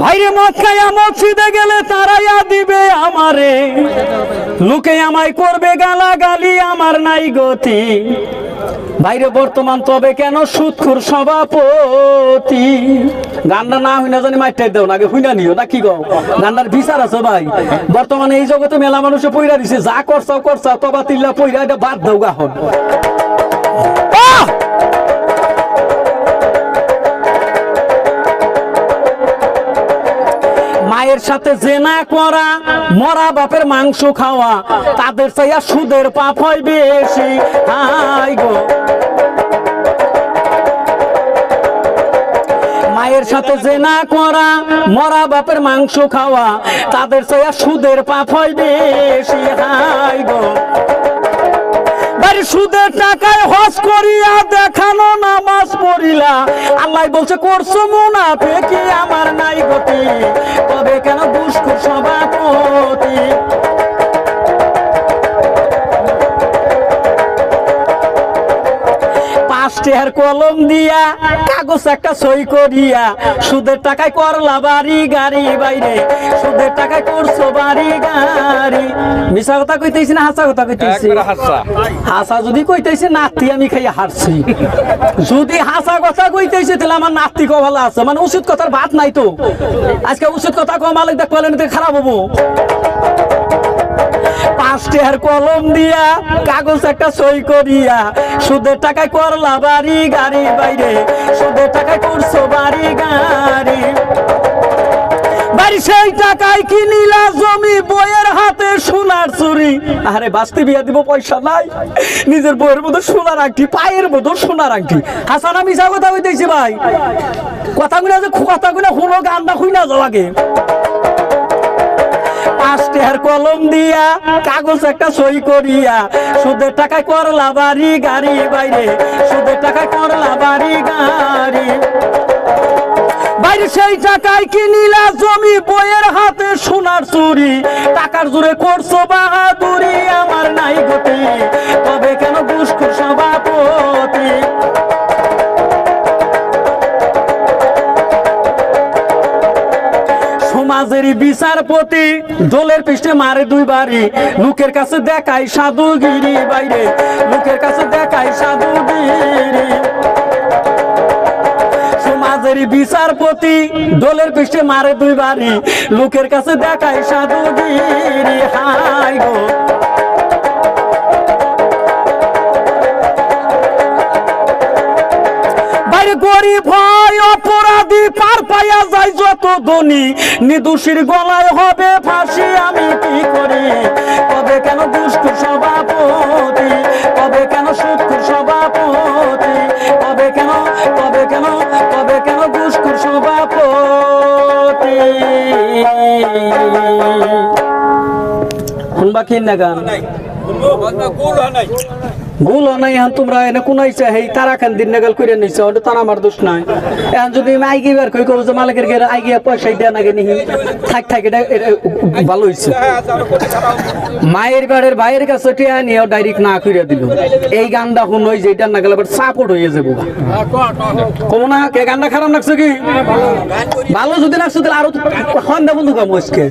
ভাইরে মদ খাইয়া মসজিদে গেলে তারাইয়া দিবে আমারে, লোকে আমায় করবে গালাগালি, আমার নাই গতি। ভাইরে বর্তমান তবে কেন সুদখোর সভাপতি। গানটা না হইনা জানি মাইটাই দেও না, আগে হইনা নিও না কি গো, গানটার বিচার আছে ভাই। বর্তমানে এই জগতে মেলা মানুষে পইরা দিছে, যা করছাও করছাও তবা তিল্লা পইরা এটা বাদ দাও গাহন। মায়ের সাথে জেনা করা, মরা বাপের মাংস খাওয়া, তাদের চাইয়া সুদের পাপ হয় বেশি। হাই গো, মায়ের সাথে জেনা করা, মরা বাপের মাংস খাওয়া, তাদের চাইয়া সুদের পাপ হয় বেশি। হাই গো, সুদের টাকায় হজ করিয়া দেখানো নামাজ পড়িলা, আল্লাহ বলছে করছো মুনাফিকি, আমার নাই গতি। তবে কেন ঘুষখোর সভাপতি। পাঁচটার কলম দিয়া কাগজ একটা সই করিয়া, সুদের টাকায় করলা বাড়ি গাড়ি, বাইরে সুদের টাকায় করছো বাড়ি গাড়ি। মিছা কথা কইতেছি না হাসা কথা কইতেছি? হাসা যদি কইতেছি নাতি আমি খাইয়া হারছি, যদি হাসা কথা কইতেছি তাহলে আমার নাতি কভালা আছে, মানে উচিত কথার ভাত নাই তো। আজকে উচিত কথা কমালে দেখতে খারাপ হবো। পাঁচটার কলম দিয়া কাগজ একটা সই করিয়া, সুদের টাকায় করলা বাড়ি গাড়ি, বাইরে সুদের টাকায় করছো বাড়ি গাড়ি। বাড়ি সেই টাকায় কিনিলা জমি, বইয়ের হাতে সোনার চুরি। আরে বাস্তি বিয়া দিব পয়সা নাই, নিজের বইয়ের মতো সোনার আংটি, পায়ের মতো সোনার আংটি। হাসানা মিশা কথা কইতেছি ভাই, কথাগুলো যে কথাগুলো শুনো, গানটা শুই না যাও আগে। পাঁচটার কলম দিয়া কাগজ একটা সই করিয়া, সুদের টাকায় করলা বাড়ি গাড়ি, বাইরে সুদের টাকায় করলা বাড়ি গাড়ি। বাইরে সেই টাকায় কিনিলা জমি, বইয়ের হাতে সোনার চুরি, টাকার জোরে করছো বাহাদুরি, আমার নাই গতি। তবে কেন ঘুষখোর সভাপতি। সমাজের বিচারপতি দলের পৃষ্ঠে মারে দুই বাড়ি, লোকের কাছে দেখায় সাধুগিরি, বাইরে লোকের কাছে দেখায় সাধুগিরি। সমাজের বিচারপতি দলের পৃষ্ঠে মারে দুই বাড়ি, লোকের কাছে দেখায় সাধুগিরি। হাই গো, গরিব হয় অপরাধী, পার পাইয়া যায় যত ধনী, নিদোষীর গলায় হবে ফাঁসি, আমি কি করি। তবে কেন ঘুষখোর সভাপতি, তবে কেন সুদখোর সভাপতি, তবে কেন ঘুষখোর সভাপতি। শুনবা কি না গান ভুল নাই, এখন তোমরা এনে কোনাইছে হেই তারা খান দিন নাগাল করে নিছে, ওটা তারা আমার দোষ নাই। এখন যদি আমি আইগি বের কই করবো যে মালিকের গেলে আইগিয়া পয়সা দেয়া নাগে নিহি, থাক এটা ভালো হয়েছে। মায়ের বাড়ির ভাইয়ের কাছে টিয়া নিয়েও ডাইরেক্ট না করিয়া দিল। এই গানটা শুন ওই যেটা না গেলে আবার সাপোর্ট হয়ে যাবো। কমো না কে গানটা খারাপ লাগছে কি? ভালো যদি লাগছে তাহলে আরো সন্ধ্যা বন্ধু কাম আজকে।